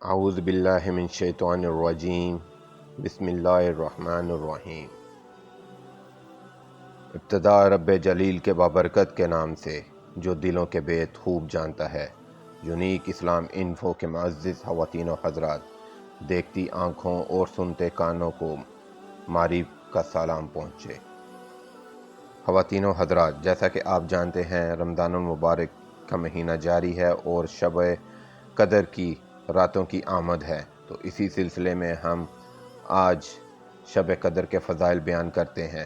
اعوذ باللہ من الشیطان الرجیم بسم اللہ الرحمن الرحیم۔ ابتدا رب جلیل کے بابرکت کے نام سے جو دلوں کے بیت خوب جانتا ہے۔ یونیک اسلام انفو کے معزز خواتین و حضرات، دیکھتی آنکھوں اور سنتے کانوں کو معریف کا سلام پہنچے۔ خواتین و حضرات، جیسا کہ آپ جانتے ہیں رمضان المبارک کا مہینہ جاری ہے اور شب قدر کی راتوں کی آمد ہے، تو اسی سلسلے میں ہم آج شب قدر کے فضائل بیان کرتے ہیں۔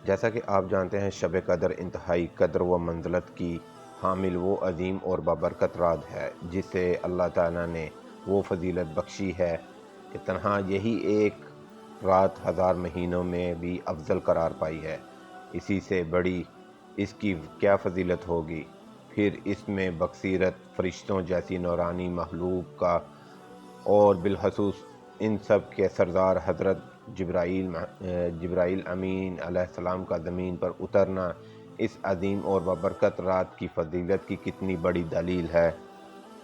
جیسا کہ آپ جانتے ہیں شب قدر انتہائی قدر و منزلت کی حامل وہ عظیم اور بابرکت رات ہے جسے اللہ تعالیٰ نے وہ فضیلت بخشی ہے کہ تنہا یہی ایک رات 1000 مہینوں میں بھی افضل قرار پائی ہے۔ اسی سے بڑی اس کی کیا فضیلت ہوگی؟ پھر اس میں بصیرت فرشتوں جیسی نورانی مخلوق کا اور بالخصوص ان سب کے سردار حضرت جبرائیل امین علیہ السلام کا زمین پر اترنا اس عظیم اور بابرکت رات کی فضیلت کی کتنی بڑی دلیل ہے۔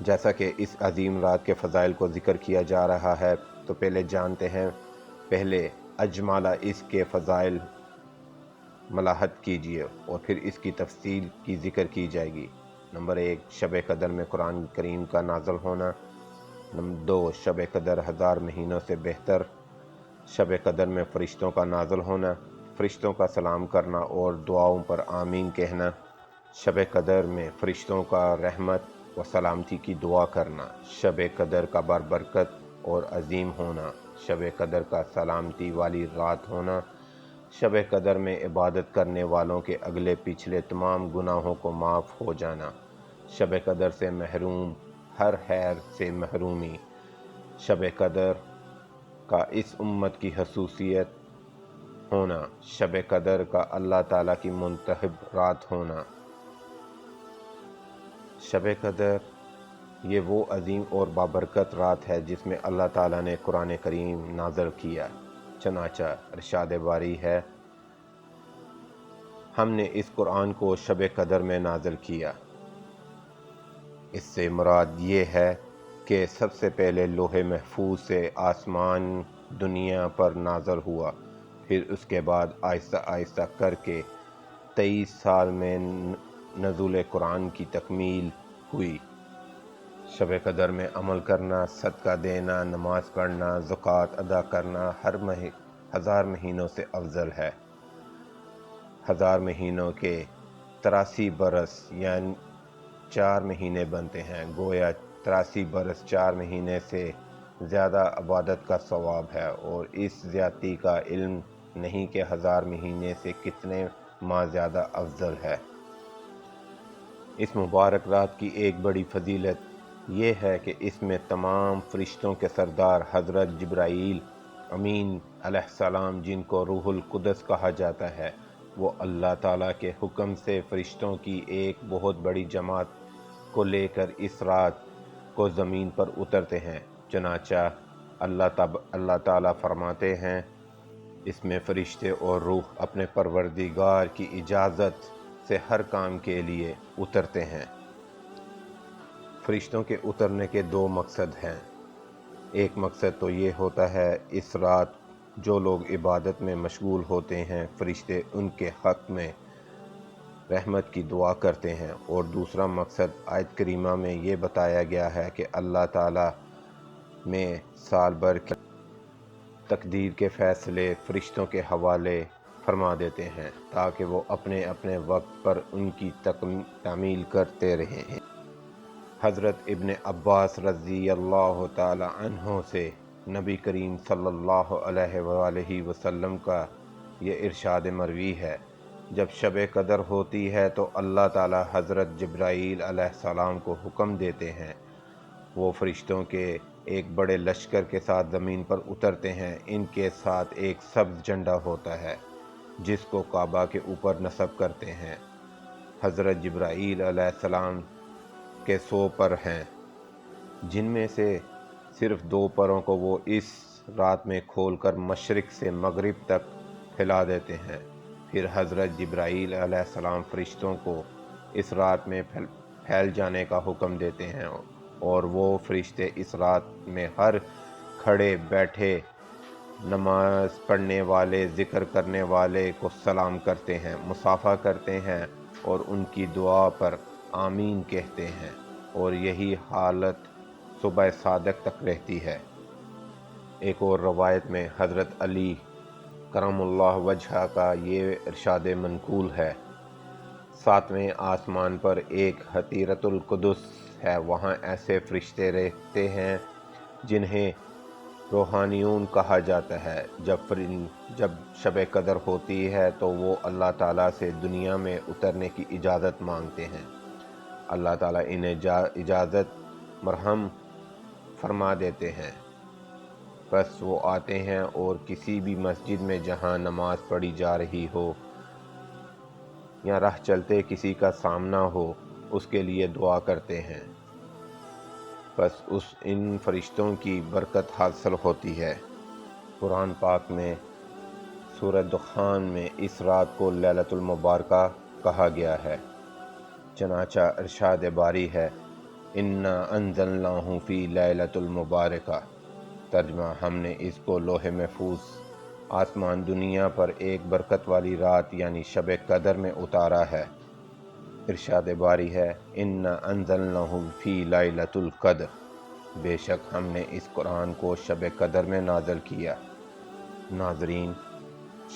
جیسا کہ اس عظیم رات کے فضائل کو ذکر کیا جا رہا ہے تو پہلے جانتے ہیں، پہلے اجمالہ اس کے فضائل ملاحظہ کیجیے اور پھر اس کی تفصیل کی ذکر کی جائے گی۔ نمبر 1، شب قدر میں قرآن کریم کا نازل ہونا۔ نمبر 2، شب قدر 1000 مہینوں سے بہتر۔ شب قدر میں فرشتوں کا نازل ہونا، فرشتوں کا سلام کرنا اور دعاؤں پر آمین کہنا۔ شب قدر میں فرشتوں کا رحمت و سلامتی کی دعا کرنا۔ شب قدر کا بابرکت اور عظیم ہونا۔ شب قدر کا سلامتی والی رات ہونا۔ شب قدر میں عبادت کرنے والوں کے اگلے پچھلے تمام گناہوں کو معاف ہو جانا۔ شب قدر سے محروم ہر خیر سے محرومی۔ شب قدر کا اس امت کی خصوصیت ہونا۔ شب قدر کا اللہ تعالیٰ کی منتخب رات ہونا۔ شب قدر یہ وہ عظیم اور بابرکت رات ہے جس میں اللہ تعالیٰ نے قرآن کریم نازل کیا۔ چنانچہ ارشاد باری ہے، ہم نے اس قرآن کو شب قدر میں نازل کیا۔ اس سے مراد یہ ہے کہ سب سے پہلے لوح محفوظ سے آسمان دنیا پر نازل ہوا، پھر اس کے بعد آہستہ آہستہ کر کے 23 سال میں نزول قرآن کی تکمیل ہوئی۔ شب قدر میں عمل کرنا، صدقہ دینا، نماز پڑھنا، زکوٰۃ ادا کرنا ہر 1000 مہینوں سے افضل ہے۔ 1000 مہینوں کے 83 برس یعنی 4 مہینے بنتے ہیں، گویا 83 برس 4 مہینے سے زیادہ عبادت کا ثواب ہے، اور اس زیادتی کا علم نہیں کہ 1000 مہینے سے کتنے ماہ زیادہ افضل ہے۔ اس مبارک رات کی ایک بڑی فضیلت یہ ہے کہ اس میں تمام فرشتوں کے سردار حضرت جبرائیل امین علیہ السلام، جن کو روح القدس کہا جاتا ہے، وہ اللہ تعالیٰ کے حکم سے فرشتوں کی ایک بہت بڑی جماعت کو لے کر اس رات کو زمین پر اترتے ہیں۔ چنانچہ اللہ تعالیٰ فرماتے ہیں، اس میں فرشتے اور روح اپنے پروردگار کی اجازت سے ہر کام کے لیے اترتے ہیں۔ فرشتوں کے اترنے کے 2 مقصد ہیں۔ ایک مقصد تو یہ ہوتا ہے اس رات جو لوگ عبادت میں مشغول ہوتے ہیں، فرشتے ان کے حق میں رحمت کی دعا کرتے ہیں، اور دوسرا مقصد آیت کریمہ میں یہ بتایا گیا ہے کہ اللہ تعالیٰ میں سال بھر کی تقدیر کے فیصلے فرشتوں کے حوالے فرما دیتے ہیں تاکہ وہ اپنے اپنے وقت پر ان کی تعمیل کرتے رہیں۔ حضرت ابن عباس رضی اللہ تعالی عنہ سے نبی کریم صلی اللہ علیہ وآلہ وسلم کا یہ ارشاد مروی ہے، جب شب قدر ہوتی ہے تو اللہ تعالی حضرت جبرائیل علیہ السلام کو حکم دیتے ہیں، وہ فرشتوں کے ایک بڑے لشکر کے ساتھ زمین پر اترتے ہیں۔ ان کے ساتھ ایک سبز جھنڈا ہوتا ہے جس کو کعبہ کے اوپر نصب کرتے ہیں۔ حضرت جبرائیل علیہ السلام کے 100 پر ہیں، جن میں سے صرف 2 پروں کو وہ اس رات میں کھول کر مشرق سے مغرب تک پھیلا دیتے ہیں۔ پھر حضرت جبرائیل علیہ السلام فرشتوں کو اس رات میں پھیل جانے کا حکم دیتے ہیں، اور وہ فرشتے اس رات میں ہر کھڑے بیٹھے نماز پڑھنے والے ذکر کرنے والے کو سلام کرتے ہیں، مصافحہ کرتے ہیں اور ان کی دعا پر آمین کہتے ہیں، اور یہی حالت صبح صادق تک رہتی ہے۔ ایک اور روایت میں حضرت علی کرم اللہ وجہہ کا یہ ارشاد منقول ہے، ساتویں آسمان پر ایک حتیرۃ القدس ہے، وہاں ایسے فرشتے رہتے ہیں جنہیں روحانیون کہا جاتا ہے۔ جب شب قدر ہوتی ہے تو وہ اللہ تعالیٰ سے دنیا میں اترنے کی اجازت مانگتے ہیں۔ اللہ تعالیٰ انہیں اجازت مرحم فرما دیتے ہیں، بس وہ آتے ہیں اور کسی بھی مسجد میں جہاں نماز پڑھی جا رہی ہو یا راہ چلتے کسی کا سامنا ہو اس کے لیے دعا کرتے ہیں، بس ان فرشتوں کی برکت حاصل ہوتی ہے۔ قرآن پاک میں سورہ دخان میں اس رات کو لیلۃ المبارکہ کہا گیا ہے، چنانچہ ارشاد باری ہے، انا انزلناہ فی لیلۃ المبارکہ، ترجمہ ہم نے اس کو لوح محفوظ آسمان دنیا پر ایک برکت والی رات یعنی شب قدر میں اتارا ہے۔ ارشاد باری ہے، انا انزلناہ فی لیلۃ القدر، بے شک ہم نے اس قرآن کو شب قدر میں نازل کیا۔ ناظرین،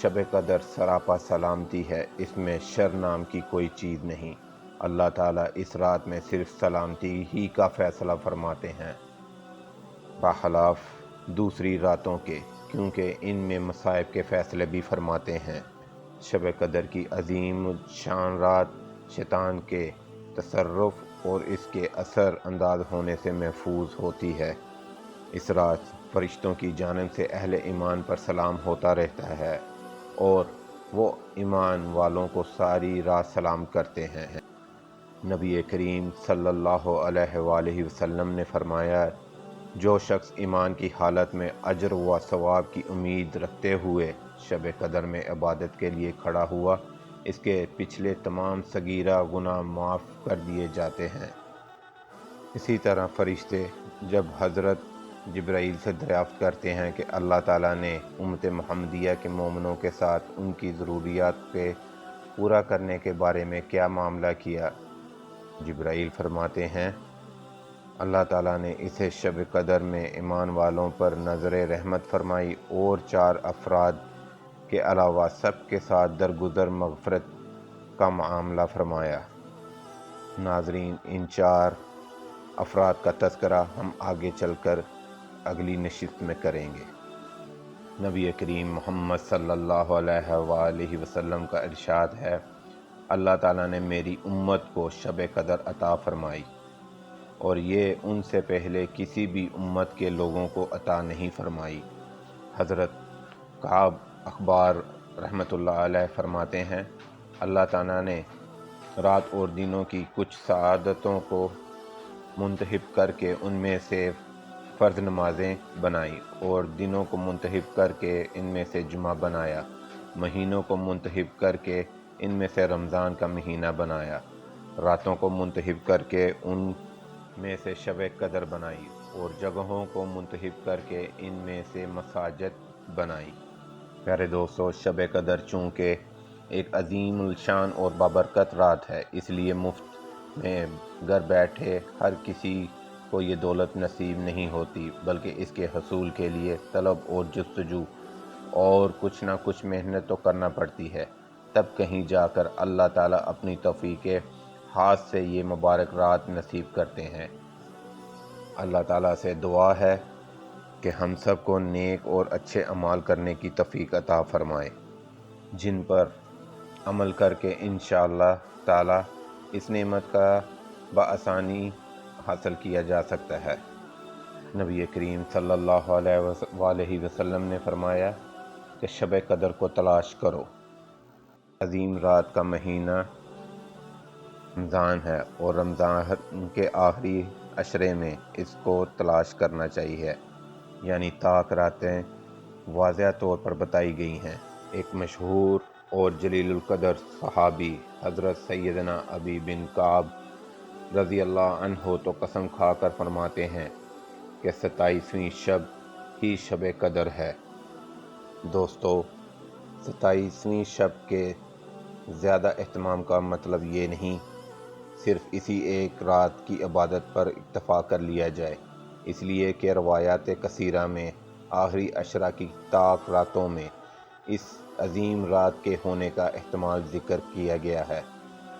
شب قدر سراپا سلامتی ہے، اس میں شر نام کی کوئی چیز نہیں۔ اللہ تعالیٰ اس رات میں صرف سلامتی ہی کا فیصلہ فرماتے ہیں، بخلاف دوسری راتوں کے، کیونکہ ان میں مصائب کے فیصلے بھی فرماتے ہیں۔ شب قدر کی عظیم شان رات شیطان کے تصرف اور اس کے اثر انداز ہونے سے محفوظ ہوتی ہے۔ اس رات فرشتوں کی جانب سے اہل ایمان پر سلام ہوتا رہتا ہے اور وہ ایمان والوں کو ساری رات سلام کرتے ہیں۔ نبی کریم صلی اللہ علیہ وآلہ وسلم نے فرمایا، جو شخص ایمان کی حالت میں اجر و ثواب کی امید رکھتے ہوئے شب قدر میں عبادت کے لیے کھڑا ہوا، اس کے پچھلے تمام صغیرہ گناہ معاف کر دیے جاتے ہیں۔ اسی طرح فرشتے جب حضرت جبرائیل سے دریافت کرتے ہیں کہ اللہ تعالیٰ نے امت محمدیہ کے مومنوں کے ساتھ ان کی ضروریات کے پورا کرنے کے بارے میں کیا معاملہ کیا، جبرائیل فرماتے ہیں، اللہ تعالیٰ نے اسے شب قدر میں ایمان والوں پر نظر رحمت فرمائی اور 4 افراد کے علاوہ سب کے ساتھ درگزر مغفرت کا معاملہ فرمایا۔ ناظرین، ان 4 افراد کا تذکرہ ہم آگے چل کر اگلی نشست میں کریں گے۔ نبی کریم محمد صلی اللہ علیہ وآلہ وسلم کا ارشاد ہے، اللہ تعالیٰ نے میری امت کو شب قدر عطا فرمائی اور یہ ان سے پہلے کسی بھی امت کے لوگوں کو عطا نہیں فرمائی۔ حضرت کعب اخبار رحمۃ اللہ علیہ فرماتے ہیں، اللہ تعالیٰ نے رات اور دنوں کی کچھ سعادتوں کو منتخب کر کے ان میں سے فرض نمازیں بنائی اور دنوں کو منتخب کر کے ان میں سے جمعہ بنایا، مہینوں کو منتخب کر کے ان میں سے رمضان کا مہینہ بنایا، راتوں کو منتخب کر کے ان میں سے شب قدر بنائی اور جگہوں کو منتخب کر کے ان میں سے مساجد بنائی۔ پیارے دوستو، شب قدر چونکہ ایک عظیم الشان اور بابرکت رات ہے، اس لیے مفت میں گھر بیٹھے ہر کسی کو یہ دولت نصیب نہیں ہوتی، بلکہ اس کے حصول کے لیے طلب اور جستجو اور کچھ نہ کچھ محنت تو کرنا پڑتی ہے، تب کہیں جا کر اللہ تعالیٰ اپنی توفیق ہاتھ سے یہ مبارک رات نصیب کرتے ہیں۔ اللہ تعالیٰ سے دعا ہے کہ ہم سب کو نیک اور اچھے اعمال کرنے کی توفیق عطا فرمائے، جن پر عمل کر کے انشاءاللہ تعالیٰ اس نعمت کا بآسانی حاصل کیا جا سکتا ہے۔ نبی کریم صلی اللہ علیہ وآلہ وسلم نے فرمایا کہ شب قدر کو تلاش کرو۔ عظیم رات کا مہینہ رمضان ہے اور رمضان کے آخری عشرے میں اس کو تلاش کرنا چاہیے، یعنی طاق راتیں واضح طور پر بتائی گئی ہیں۔ ایک مشہور اور جلیل القدر صحابی حضرت سیدنا ابی بن کعب رضی اللہ عنہ تو قسم کھا کر فرماتے ہیں کہ 27ویں شب ہی شب قدر ہے۔ دوستو، 27ویں شب کے زیادہ اہتمام کا مطلب یہ نہیں صرف اسی ایک رات کی عبادت پر اکتفا کر لیا جائے، اس لیے کہ روایات کثیرہ میں آخری عشرہ کی تاک راتوں میں اس عظیم رات کے ہونے کا احتمال ذکر کیا گیا ہے،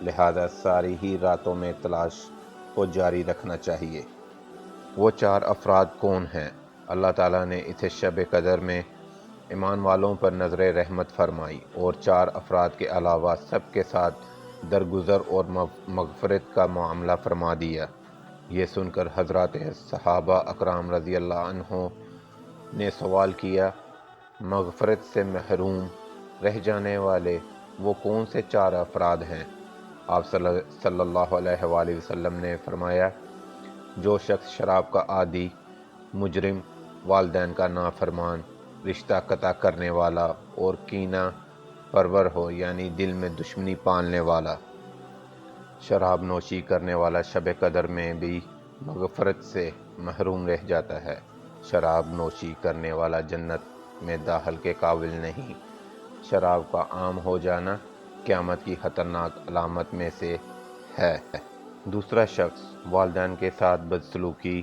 لہذا ساری ہی راتوں میں تلاش کو جاری رکھنا چاہیے۔ وہ 4 افراد کون ہیں؟ اللہ تعالیٰ نے اسے شب قدر میں ایمان والوں پر نظر رحمت فرمائی اور 4 افراد کے علاوہ سب کے ساتھ درگزر اور مغفرت کا معاملہ فرما دیا۔ یہ سن کر حضرات صحابہ اکرام رضی اللہ عنہ نے سوال کیا، مغفرت سے محروم رہ جانے والے وہ کون سے 4 افراد ہیں؟ آپ صلی اللہ علیہ وآلہ وسلم نے فرمایا، جو شخص شراب کا عادی، مجرم، والدین کا نافرمان، رشتہ قطع کرنے والا اور کینہ پرور ہو یعنی دل میں دشمنی پالنے والا۔ شراب نوشی کرنے والا شب قدر میں بھی مغفرت سے محروم رہ جاتا ہے۔ شراب نوشی کرنے والا جنت میں داخل کے قابل نہیں۔ شراب کا عام ہو جانا قیامت کی خطرناک علامت میں سے ہے۔ دوسرا شخص والدین کے ساتھ بدسلوکی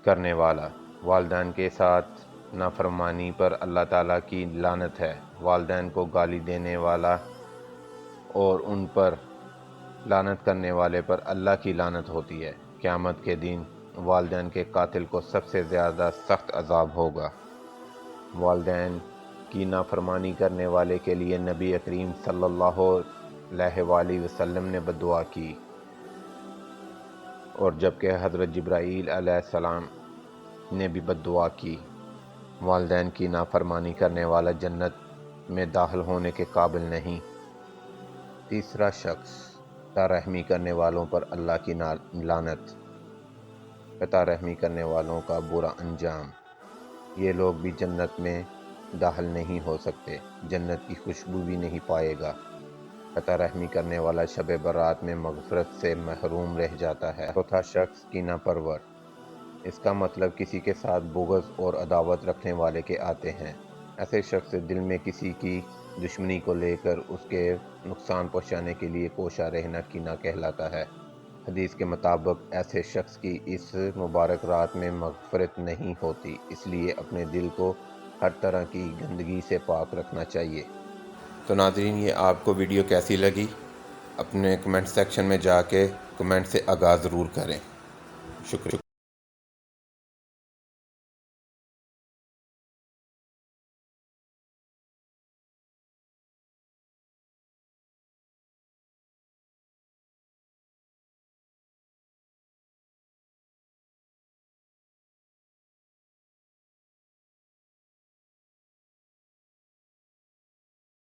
کرنے والا۔ والدین کے ساتھ نافرمانی پر اللہ تعالیٰ کی لعنت ہے۔ والدین کو گالی دینے والا اور ان پر لعنت کرنے والے پر اللہ کی لعنت ہوتی ہے۔ قیامت کے دن والدین کے قاتل کو سب سے زیادہ سخت عذاب ہوگا۔ والدین کی نافرمانی کرنے والے کے لیے نبی کریم صلی اللہ علیہ وآلہ وسلم نے بد دعا کی، اور جبکہ حضرت جبرائیل علیہ السلام نے بھی بد دعا کی۔ والدین کی نافرمانی کرنے والا جنت میں داخل ہونے کے قابل نہیں۔ تیسرا شخص قطع رحمی کرنے والوں پر اللہ کی لعنت۔ قطع رحمی کرنے والوں کا برا انجام۔ یہ لوگ بھی جنت میں داخل نہیں ہو سکتے، جنت کی خوشبو بھی نہیں پائے گا۔ قطع رحمی کرنے والا شب برات میں مغفرت سے محروم رہ جاتا ہے۔ چوتھا شخص کینہ پرور۔ اس کا مطلب کسی کے ساتھ بغض اور عداوت رکھنے والے کے آتے ہیں۔ ایسے شخص سے دل میں کسی کی دشمنی کو لے کر اس کے نقصان پہنچانے کے لیے کوشاں رہنا کینہ کہلاتا ہے۔ حدیث کے مطابق ایسے شخص کی اس مبارک رات میں مغفرت نہیں ہوتی، اس لیے اپنے دل کو ہر طرح کی گندگی سے پاک رکھنا چاہیے۔ تو ناظرین، یہ آپ کو ویڈیو کیسی لگی؟ اپنے کمنٹ سیکشن میں جا کے کمنٹ سے آغاز ضرور کریں۔ شکریہ۔